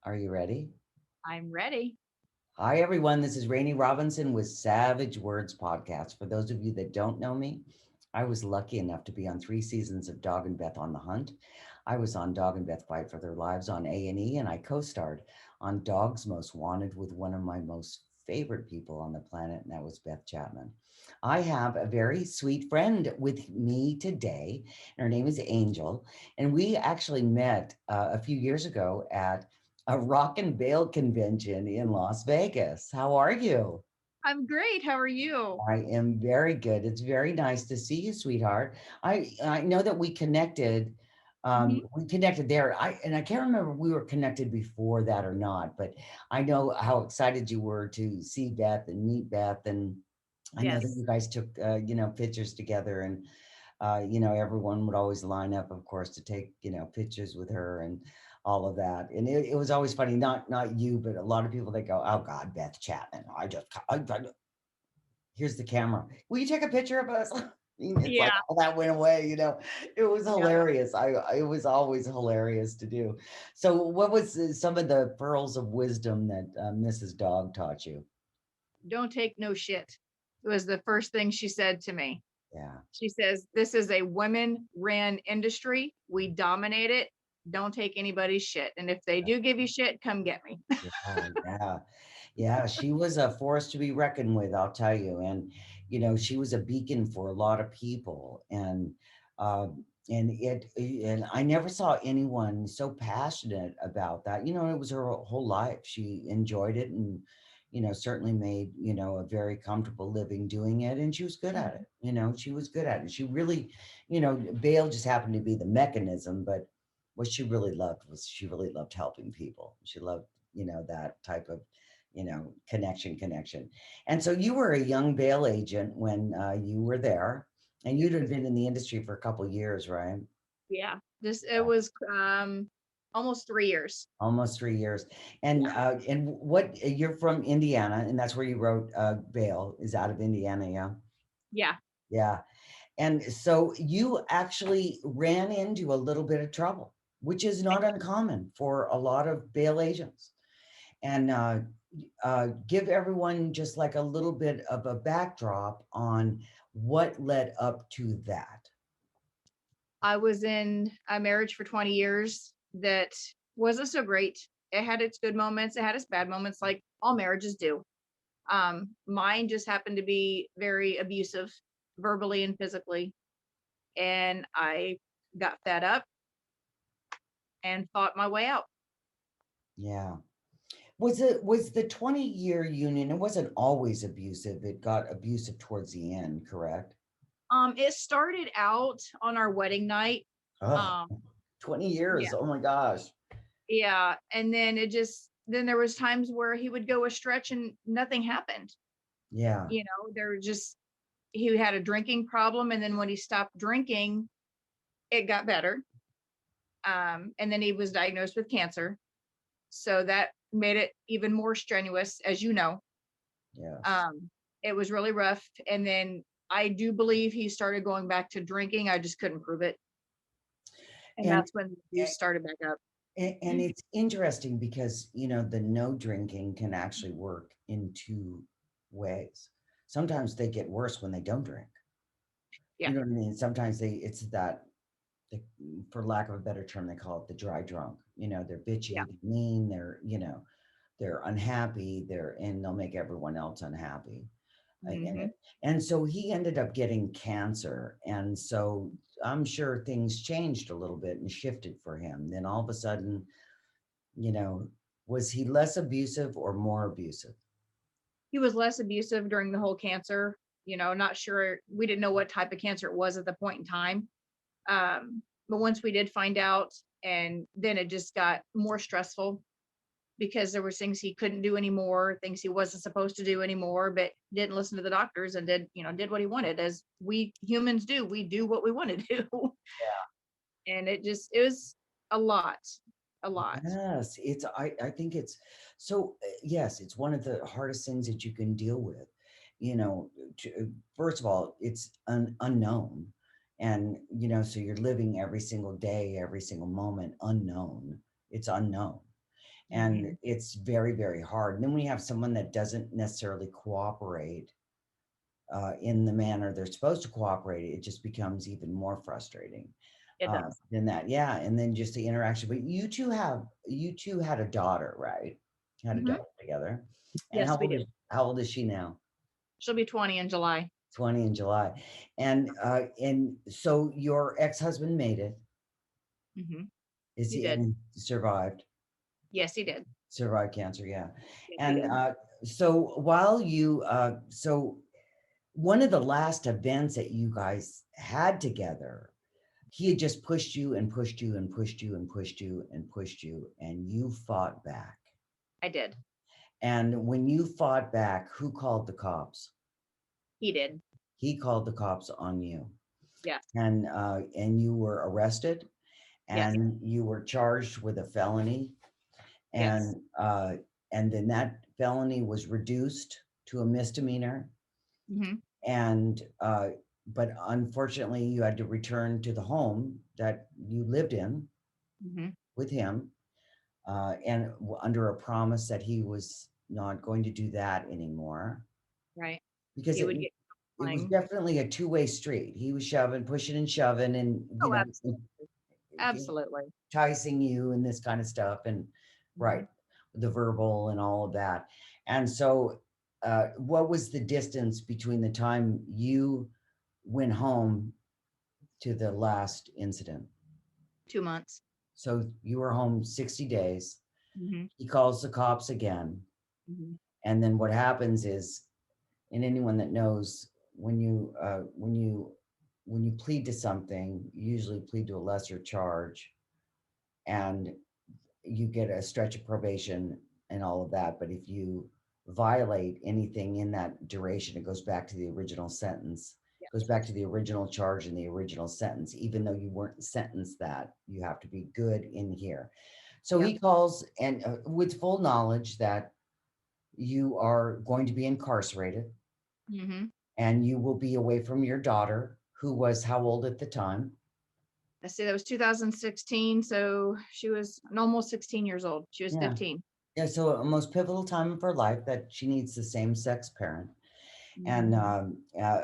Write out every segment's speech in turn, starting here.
Are you ready? I'm ready. Hi, everyone. This is Rainey Robinson with Savage Words Podcast. For those of you that don't know me, I was lucky enough to be on 3 seasons of Dog and Beth on the Hunt. I was on Dog and Beth Fight for Their Lives on A&E, and I co-starred on Dogs Most Wanted with one of my most favorite people on the planet, and that was Beth Chapman. I have a very sweet friend with me today, and her name is Angel, and we actually met a few years ago at a Rock and Bail convention in Las Vegas. How are you? I'm great. How are you? I am very good. It's very nice to see you, sweetheart. I know that we connected. Mhm. We connected there. I can't remember if we were connected before that or not, but I know how excited you were to see Beth and meet Beth, and I know that Yes. you guys took pictures together, and everyone would always line up, of course, to take, pictures with her and all of that. And it was always funny, not you, but a lot of people that go, oh God, Beth Chapman. Here's the camera. Will you take a picture of us? It's like Yeah. all that went away, It was Yeah. hilarious. It was always hilarious to do. So what was some of the pearls of wisdom that Mrs. Dog taught you? Don't take no shit. It was the first thing she said to me. Yeah. She says, "This is a women ran industry. We dominate it. Don't take anybody's shit. And if they do give you shit, come get me." Yeah, yeah. Yeah, she was a force to be reckoned with, I'll tell you. And she was a beacon for a lot of people. And I never saw anyone so passionate about that. It was her whole life. She enjoyed it and certainly made a very comfortable living doing it, and she was good at it. Mhm. She was good at it. She really, Bail just happened to be the mechanism, but what she really loved was she really loved helping people. She loved that type of connection. And so you were a young bail agent when you were there, and you'd have been in the industry for a couple of years, right? Yeah. This it was almost 3 years. Almost 3 years. Yeah. And what you're from Indiana, and that's where you wrote Bail is out of Indiana, yeah. Yeah. Yeah. And so you actually ran into a little bit of trouble, which is not uncommon for a lot of bail agents. And give everyone just like a little bit of a backdrop on what led up to that. I was in a marriage for 20 years that wasn't so great. It had its good moments, it had its bad moments, like all marriages do. Mine just happened to be very abusive, verbally and physically. And I got fed up and fought my way out. Yeah. Was the 20-year union, it wasn't always abusive. It got abusive towards the end, correct? It started out on our wedding night. Oh, Um, 20 yeah, years. Oh my gosh. yeah. And then then there was times where he would go a stretch and nothing happened. Yeah. There were just he had a drinking problem, and then when he stopped drinking, it got better. And then he was diagnosed with cancer, so that made it even more strenuous, as you know. Yes. Um, it was really rough, and then I do believe he started going back to drinking. I just couldn't prove it, and And that's when the abuse started back up. and it's interesting because the no drinking can actually work in two ways. Sometimes they get worse when they don't drink. Yeah, You know what I mean? Sometimes it's that, the, for lack of a better term, they call it the dry drunk. They're yeah. bitchy, they're mean, they're unhappy, and they'll make everyone else unhappy. In Hmm. it. And so he ended up getting cancer. And so I'm sure things changed a little bit and shifted for him. Then all of a sudden, you know, was he less abusive or more abusive? He was less abusive during the whole cancer. Not sure. We didn't know what type of cancer it was at the point in time. But once we did find out, and then it just got more stressful because there were things he couldn't do anymore, things he wasn't supposed to do anymore, but didn't listen to the doctors and did what he wanted, as we humans do. We do what we want to do. And it was a lot, a lot. Yes, I think it's so yes, it's one of the hardest things that you can deal with. First of all, it's unknown. And so you're living every single day, every single moment unknown. It's unknown. and Mhm. it's very, very hard. And then when you have someone that doesn't necessarily cooperate in the manner they're supposed to cooperate, it just becomes even more frustrating It does. than that. Yeah, and then just the interaction. But you two had a daughter, right? Had a Mhm. daughter together. And Yes, we did. how old is she now? She'll be 20 in July. 20 in July. And so your ex-husband made it. Mhm. Is He he did. and survived? Yes, he did. Survived cancer, yeah. Yes, he And did. so so one of the last events that you guys had together, he had just pushed you and pushed you and pushed you and pushed you and pushed you, and you fought back. I did. And when you fought back, who called the cops? He did. He called the cops on you. Yes. And you were arrested Yes. and you were charged with a felony, Yes. and then that felony was reduced to a misdemeanor, Mhm. and but unfortunately you had to return to the home that you lived in Mhm. with him, under a promise that he was not going to do that anymore, Right. because He would get it was counseling. definitely a two-way street. He was shoving, pushing and shoving, and Oh, absolutely. Absolutely. enticing you and this kind of stuff, and right, Mhm. the verbal and all of that. And so what was the distance between the time you went home to the last incident? 2 months. So you were home 60 days. Mhm. He calls the cops again, Mhm. and then what happens is, and anyone that knows, when you plead to something, you usually plead to a lesser charge, and you get a stretch of probation and all of that. But if you violate anything in that duration, it goes back to the original sentence, goes Yes. back to the original charge and the original sentence. Even though you weren't sentenced that, you have to be good in here. So Yep. he calls, and with full knowledge that you are going to be incarcerated Mhm. and you will be away from your daughter, who was how old at the time? I say that was 2016, so she was almost 16 years old. She was Yeah. 15. Yeah. So a most pivotal time of her life that she needs the same sex parent. And Mhm.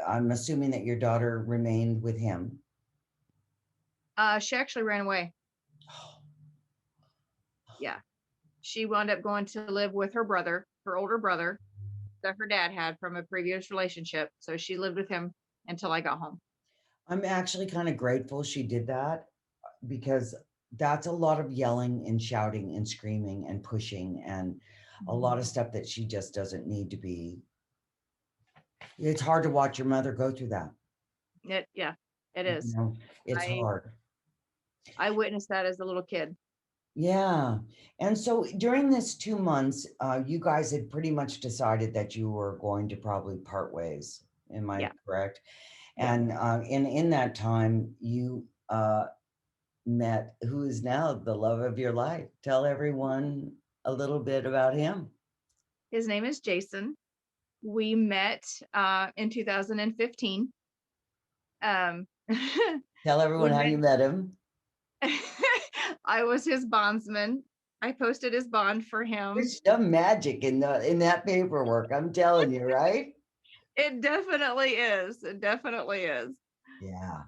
I'm assuming that your daughter remained with him. She actually ran away. Yeah. She wound up going to live with her brother, her older brother that her dad had from a previous relationship. So she lived with him until I got home. I'm actually kind of grateful she did that, because that's a lot of yelling and shouting and screaming and pushing and a Mhm. lot of stuff that she just doesn't need to be. It's hard to watch your mother go through that. Yeah, it You is. know, it's I hard. I witnessed that as a little kid. Yeah. And so during this 2 months, you guys had pretty much decided that you were going to probably part ways. Am I Yeah. correct? Yeah. And in that time, you met who is now the love of your life. Tell everyone a little bit about him. His name is Jason. We met in 2015. Um Tell we everyone how met you met him. I was his bondsman. I posted his bond for him. There's some magic in that paperwork. I'm telling you, right? It definitely is. It definitely is. Yeah.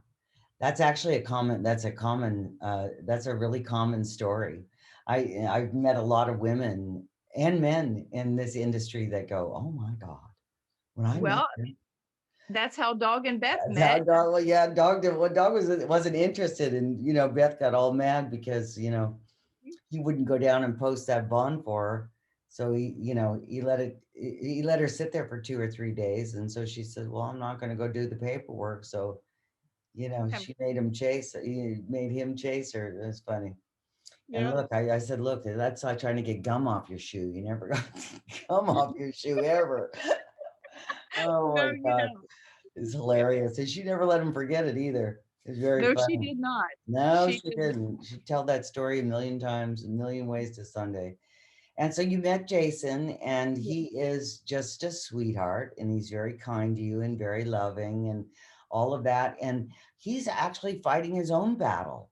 That's actually that's a really common story. I've met a lot of women and men in this industry that go, "Oh my God, when I met Well, him." that's how Dog and Beth That's how met. dog, well, yeah, dog did, well, dog wasn't interested, and Beth got all mad because he wouldn't go down and post that bond for her. So he let her sit there for 2 or 3 days, and so she said, "Well, I'm not going to go do the paperwork." So Yep. she made him chase her. It was funny. And Yep. look, I said, look, that's like trying to get gum off your shoe. You never got gum off your shoe ever. Oh No, my you God. don't. It's Yeah. hilarious. And she never let him forget it either. It's very No, she funny. did not. No, She she did. didn't. She'd tell that story a million times, a million ways to Sunday. And so you met Jason, and Yeah. he is just a sweetheart, and he's very kind to you and very loving and all of that. And he's actually fighting his own battle.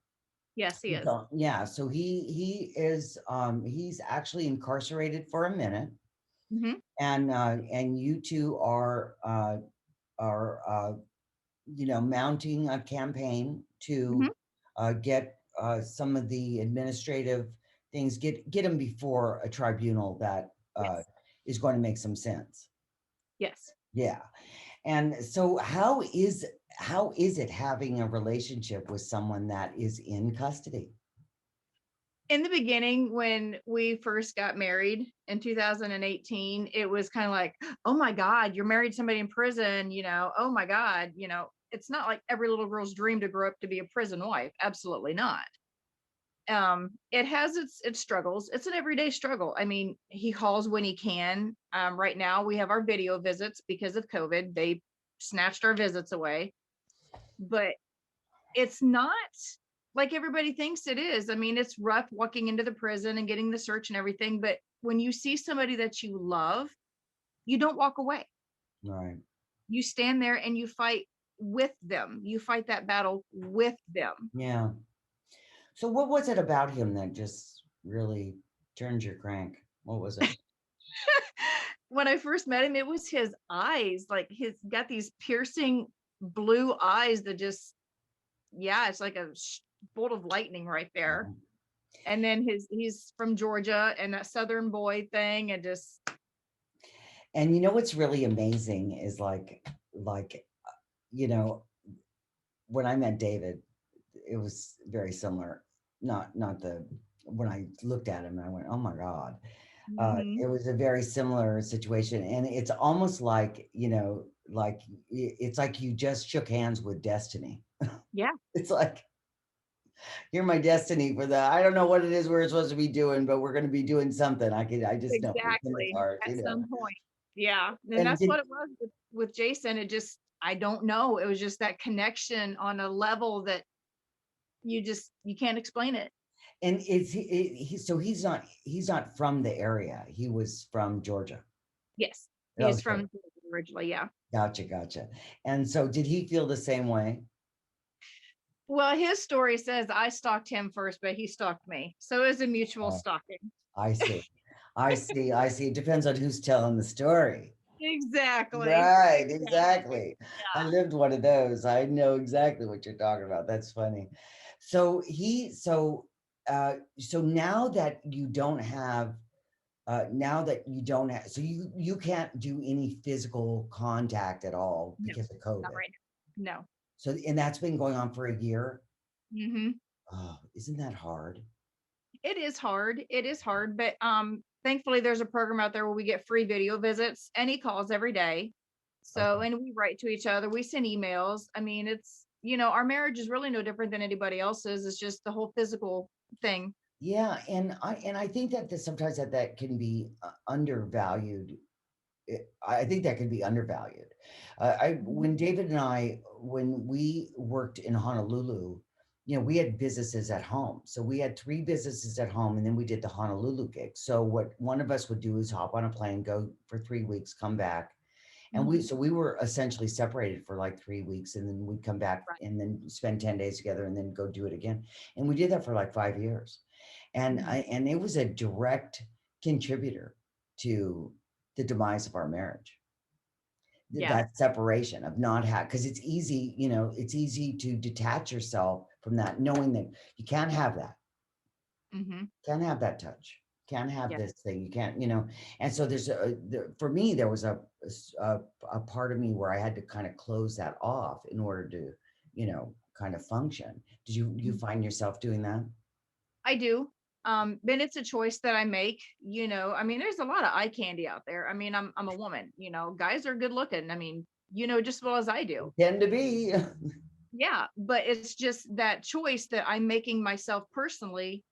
Yes, he is. So, yeah, so he's actually incarcerated for a minute, Hmm. and you two are mounting a campaign to Hmm. get some of the administrative things, get him before a tribunal that Yes. is going to make some sense. Yes. Yeah. And so how is it having a relationship with someone that is in custody? In the beginning, when we first got married in 2018, it was kind of like, oh my God, you're married to somebody in prison, oh my God, it's not like every little girl's dream to grow up to be a prison wife. Absolutely not. It has its struggles. It's an everyday struggle. I mean, he calls when he can. Right now we have our video visits because of COVID. They snatched our visits away, but it's not like everybody thinks it is. I mean, it's rough walking into the prison and getting the search and everything, but when you see somebody that you love, you don't walk away. Right. You stand there and you fight with them. You fight that battle with them. Yeah. So what was it about him that just really turned your crank? What was it? When I first met him, it was his eyes. Like he's got these piercing blue eyes that just, yeah, it's like a bolt of lightning right there. Yeah. And then he's from Georgia and that Southern boy thing, and just, And you know what's really amazing is like you know when I met David, it was very similar. Not the when I looked at him, I went, "Oh my God." mhm. It was a very similar situation, and it's almost like it's like you just shook hands with destiny. Yeah, It's like you're my destiny for the. I don't know what it is we're supposed to be doing, but we're going to be doing something. I just know it's in the exactly. At cards. some point. Yeah. And And that's did what it was with Jason. It just, I don't know. It was just that connection on a level that you can't explain it. and is so he's not from the area. He was from Georgia. Yes. He's from Okay, Georgia originally. Yeah. gotcha. And so did he feel the same way? Well, his story says I stalked him first, but he stalked me. So it was a mutual Uh, stalking. I see. I see. It depends on who's telling the story. Exactly. Right, Exactly. exactly. I Yeah. lived one of those. I know exactly what you're talking about. That's funny. So now that you don't have so you can't do any physical contact at all No, because of not COVID. right now. No. So and that's been going on for a year. Hmm. Oh, isn't that hard? It is hard. It is hard, but thankfully there's a program out there where we get free video visits and he calls every day. So, Okay. and we write to each other, we send emails. I mean, it's, our marriage is really no different than anybody else's. It's just the whole physical thing. Yeah, and I think that sometimes that can be undervalued. I think that can be undervalued. I Mhm. When David and I, when we worked in Honolulu, we had businesses at home. So we had three businesses at home, and then we did the Honolulu gig. So what one of us would do is hop on a plane, go for 3 weeks, come back, and Mhm. we were essentially separated for like 3 weeks, and then we'd come back Right. and then spend 10 days together, and then go do it again. And we did that for like 5 years, Mhm. and it was a direct contributor to the demise of our marriage. Yeah. That separation of not have, because it's easy to detach yourself from that, knowing that you Mhm. can't have that touch, can't have Yeah. this thing, you can't. And so for me, there was a part of me where I had to kind of close that off in order to, kind of function. Did you Mhm. find yourself doing that? I do. But it's a choice that I make, I mean, there's a lot of eye candy out there. I mean, I'm a woman, guys are good looking. I mean, just as well as I do. Tend to be. Yeah, but it's just that choice that I'm making myself personally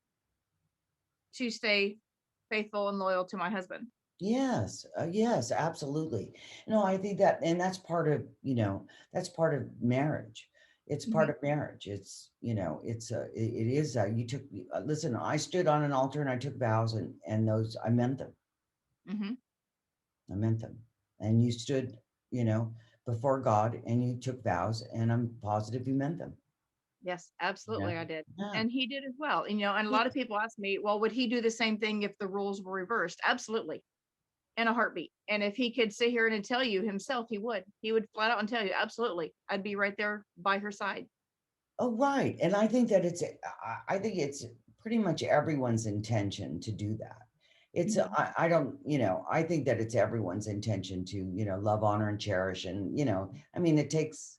to stay faithful and loyal to my husband. Yes, yes, absolutely. No, I think that, and that's part of marriage. It's part Mhm. of marriage. It is, you took, listen, I stood on an altar and I took vows, and those, I meant them. Mhm. I meant them. And you stood, you know, before God and you took vows, and I'm positive you meant them. Yes, Yeah. absolutely, I did. Yeah. And he did as well. And a lot of Yes. people ask me, well, would he do the same thing if the roles were reversed? Absolutely, in a heartbeat. And if he could sit here and tell you himself, he would. He would flat out and tell you, absolutely, I'd be right there by her side. Oh, right. And I think that I think it's pretty much everyone's intention to do that. Mhm. I don't, I think that it's everyone's intention to, love, honor, and cherish. And, I mean, it takes,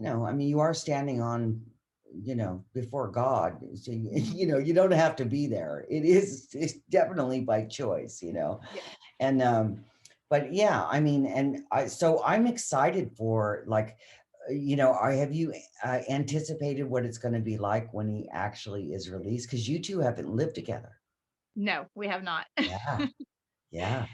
I mean, you are standing on, before God. So, Mhm. you don't have to be there. It's definitely by choice, Yeah. and but yeah, I mean, so I'm excited for, like, I have you anticipated what it's going to be like when he actually is released, because you two haven't lived together. No, we have not. Yeah. Yeah.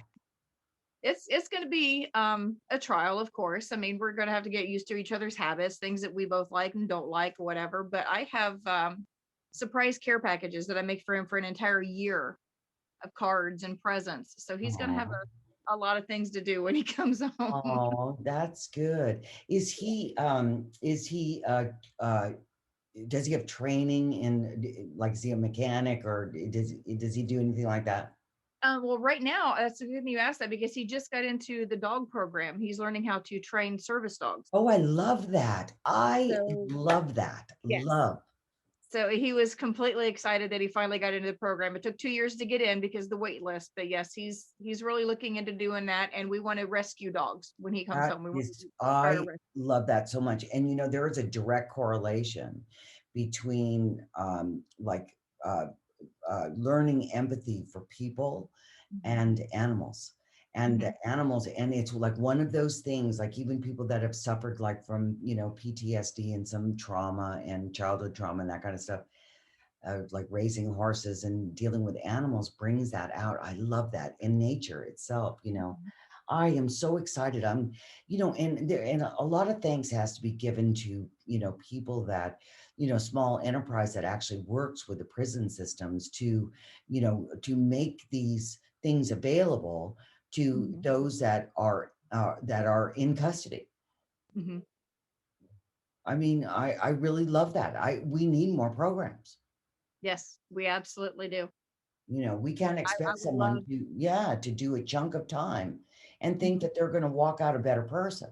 It's going to be a trial, of course. I mean, we're going to have to get used to each other's habits, things that we both like and don't like, or whatever. But I have surprise care packages that I make for him for an entire year of cards and presents. So he's going to have Oh, a lot of things to do when he comes home. oh, that's good. Uh does he have training in, like, is he a mechanic, or does he do anything like that? Well, right now, that's good you asked that because he just got into the dog program. He's learning how to train service dogs. Oh, I love that. I So love that. yes. Love. So he was completely excited that he finally got into the program. It took 2 years to get in because of the wait list, but yes, he's really looking into doing that. And we want to rescue dogs when he comes That home. We want is, to start a I rescue. love that so much. And there is a direct correlation between, like, uh, learning empathy for people Mhm. and animals. And the Mhm. animals, and it's like one of those things, like, even people that have suffered, like, from, PTSD and some trauma and childhood trauma and that kind of stuff, like raising horses and dealing with animals, brings that out. I love that in nature itself. Mhm. I am so excited. And a lot of thanks has to be given to, people that, small enterprise that actually works with the prison systems to make these things available to Mhm. those that are in custody. Mhm. I mean, I really love that. We need more programs. Yes, we absolutely do. We can't I expect would someone love, to do a chunk of time and think mhm. that they're going to walk out a better person.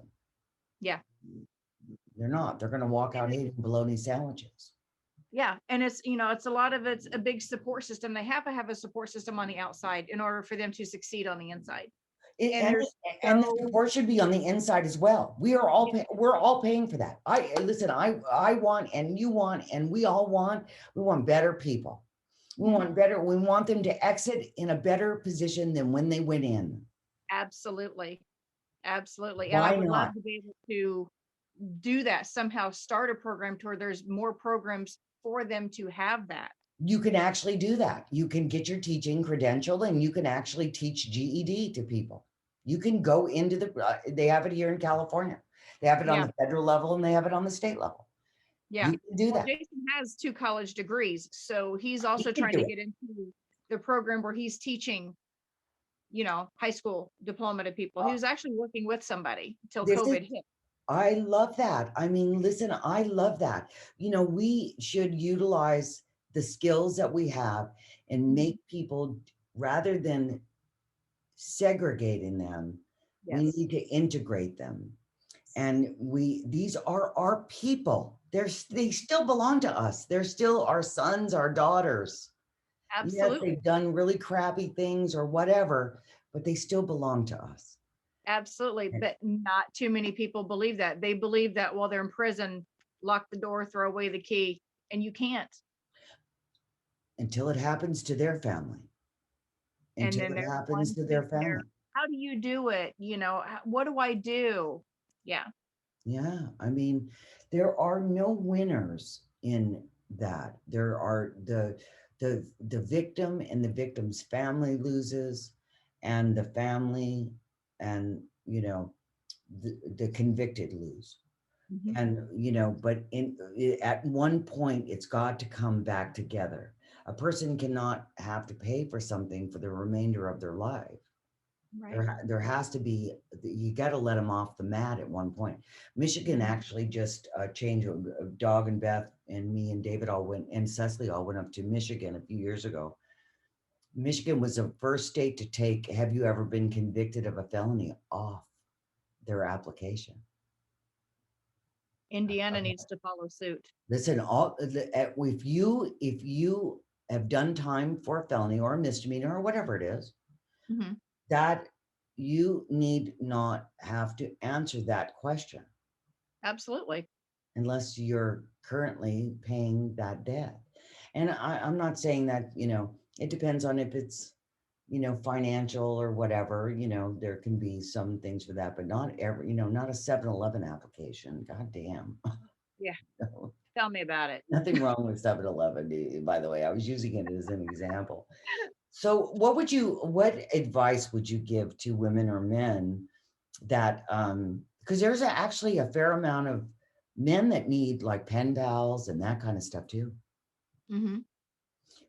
Yeah. They're not. They're going to walk out And hating bologna sandwiches. yeah, and it's a lot of it's a big support system. They have to have a support system on the outside in order for them to succeed on the inside. It, And and there's and the so support should be on the inside as well. We're all paying for that. Listen. I want, and you want, and we all want. We want better people. We Mhm. want better. We want them to exit in a better position than when they went in. Absolutely. Absolutely. And I Why would love not? to be able to do that somehow, start a program to where there's more programs for them to have that. You can actually do that. You can get your teaching credential, and you can actually teach GED to people. You can go into they have it here in California. They have it on Yeah. the federal level, and they have it on the state level. Yeah. You can do Well, that. Jason has 2 college degrees, so he's He also can trying do to it. get into the program where he's teaching, high school diploma to people. Uh, He was actually working with somebody till This is, COVID hit. I love that. I mean, listen, I love that. We should utilize the skills that we have and Mhm. make people, rather than segregating them, we Yes. need to integrate them. And these are our people. They still belong to us. They're still our sons, our daughters. Yes, Absolutely. they've done really crappy things or whatever, but they still belong to us. Absolutely. And But not too many people believe that. They believe that while they're in prison, lock the door, throw away the key, and you can't. until it happens to their family, And until then it they're the happens ones to their thinking family. how do you do it? What do I do? Yeah. Yeah, I mean, there are no winners in that. There are the victim, and the victim's family loses, and the family, and the convicted lose. Mhm. And but at one point, it's got to come back together. A person cannot have to pay for something for the remainder of their life. Right. There has to be, you got to let them off the mat at one point. Michigan Mhm. actually just changed. Dog and Beth and me and David all went, and Cecily all went up to Michigan a few years ago. Michigan was the first state to take "Have you ever been convicted of a felony" off their application. Indiana needs to follow suit. Listen, if you have done time for a felony or a misdemeanor or whatever it is, Mhm. that you need not have to answer that question Absolutely. unless you're currently paying that debt. And I'm not saying that, it depends on if it's, financial or whatever, there can be some things for that, but not every, not a 7-Eleven application. God damn. Yeah. Tell me about it. Nothing wrong with 7-Eleven, by the way. I was using it as an example. So what advice would you give to women or men that, because there's actually a fair amount of men that need like pen pals and that kind of stuff too. Mhm.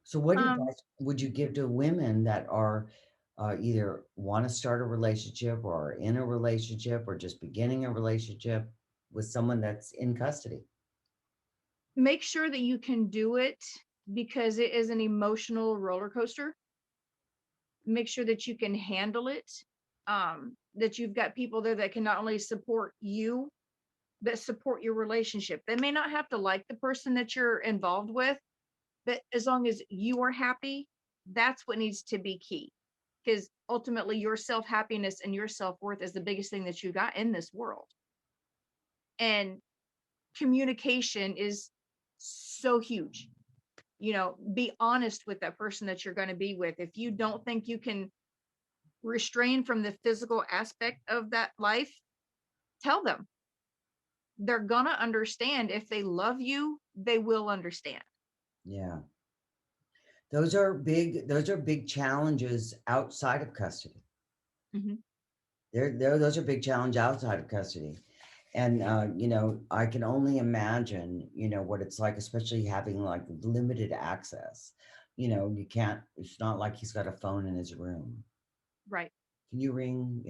So what Um, advice would you give to women that are either want to start a relationship or are in a relationship or just beginning a relationship with someone that's in custody? Make sure that you can do it because it is an emotional roller coaster. Make sure that you can handle it. That you've got people there that can not only support you, but support your relationship. They may not have to like the person that you're involved with, but as long as you are happy, that's what needs to be key. Because ultimately, your self happiness and your self worth is the biggest thing that you got in this world. And communication is so huge. Be honest with that person that you're going to be with. If you don't think you can restrain from the physical aspect of that life, tell them. They're going to understand. If they love you, they will understand. Yeah. Those are big challenges outside of custody. Mhm. Those are big challenge outside of custody. And I can only imagine, what it's like, especially having like limited access. You can't, it's not like he's got a phone in his room. Right. Can you ring,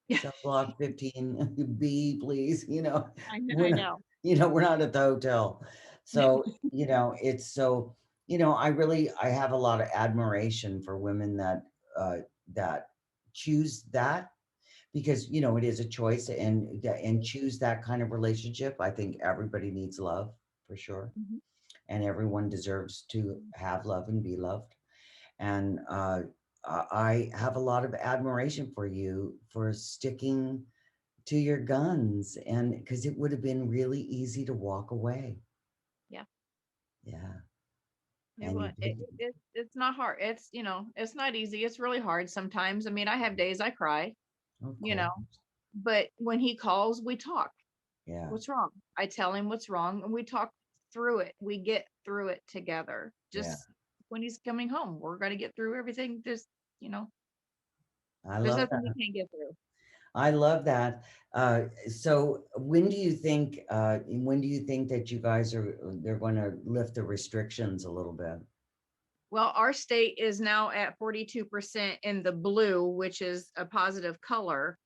Yeah, cell block 15B, please? I We're not, know. we're not at the hotel. So, it's so, I have a lot of admiration for women uh, that choose that because, it is a choice and choose that kind of relationship. I think everybody needs love for sure. Mhm. And everyone deserves to have love and be loved. And I have a lot of admiration for you for sticking to your guns, and because it would have been really easy to walk away. Yeah. Yeah. It And you was. did. It's not hard. It's not easy. It's really hard sometimes. I mean, I have days I cry, Of you course. know, but when he calls, we talk. Yeah. What's wrong? I tell him what's wrong and we talk through it. We get through it together. Yeah. Just when he's coming home, we're going to get through everything. You know, I there's love nothing we that. can't get through. I love that. So when do you think that you guys they're going to lift the restrictions a little bit? Well, our state is now at 42% in the blue, which is a positive color.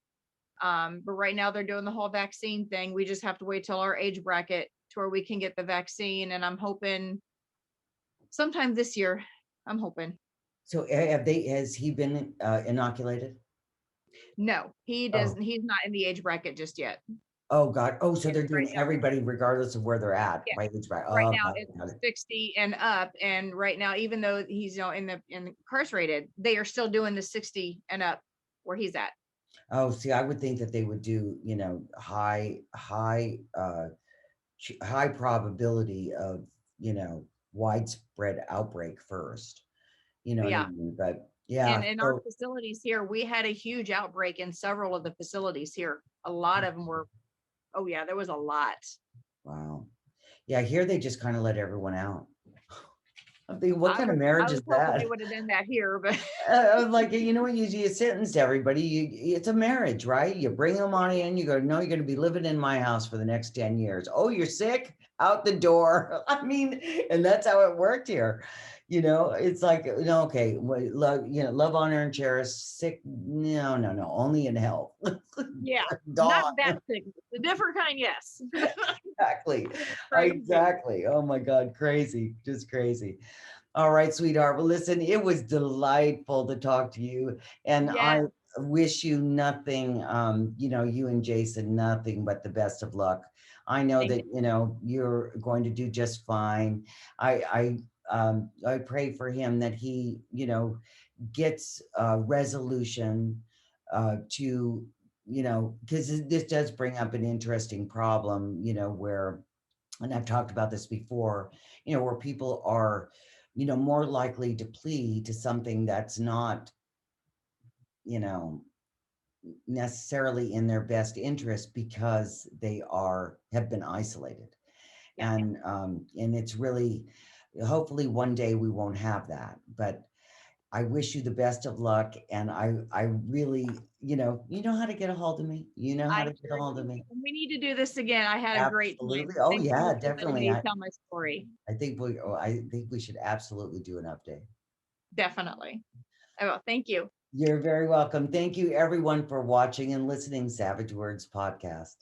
But right now they're doing the whole vaccine thing. We just have to wait till our age bracket to where we can get the vaccine. And I'm hoping sometime this year. I'm hoping. So has he been inoculated? No, he Oh, doesn't. He's not in the age bracket just yet. oh God. Oh, so Yeah, they're right doing now. everybody regardless of where they're at Yeah, by age bracket. right Oh, now got it's it, got it. 60 and up. And right now, even though he's in incarcerated, they are still doing the 60 and up where he's at. Oh, see, I would think that they would do, high probability of, widespread outbreak first. You know what I Yeah. mean? But yeah, And in our so facilities here, we had a huge outbreak in several of the facilities here. A lot of them were, oh yeah, there was a lot. wow. Yeah, here they just kind of let everyone out. I'm thinking, what I kind of was I marriage was is hoping they that? would have done that here, but I'm like, what, you sentence everybody. It's a marriage, right? You bring them on in, you go, no, you're going to be living in my house for the next 10 years. Oh, you're sick? out the door. I mean, and that's how it worked here. It's like, no, okay, love, love, honor, and cherish. Sick, no, no, no, only in health. Yeah, not Gone. that sickness. The different kind, yes. Exactly. Crazy. Exactly. Oh my God, crazy, just crazy. All right, sweetheart. Well, listen, it was delightful to talk to you. And I Yes, wish you nothing, you and Jason, nothing but the best of luck. I know thank that, you. you're going to do just fine. I pray for him that he, gets a resolution to, because this does bring up an interesting problem, where, and I've talked about this before, where people are, more likely to plead to something that's not, you know, necessarily in their best interest because they have been isolated. Yeah, And it's really, hopefully one day we won't have that. But I wish you the best of luck. And I really, you know how to get a hold of me. You know how I to get a sure hold of do. me. We need to do this again. I had a great Absolutely. time. Oh Thank you yeah, for letting definitely. me tell my story. I think we should absolutely do an update. Definitely. I will. Thank you. You're very welcome. Thank you everyone for watching and listening Savage Words podcast.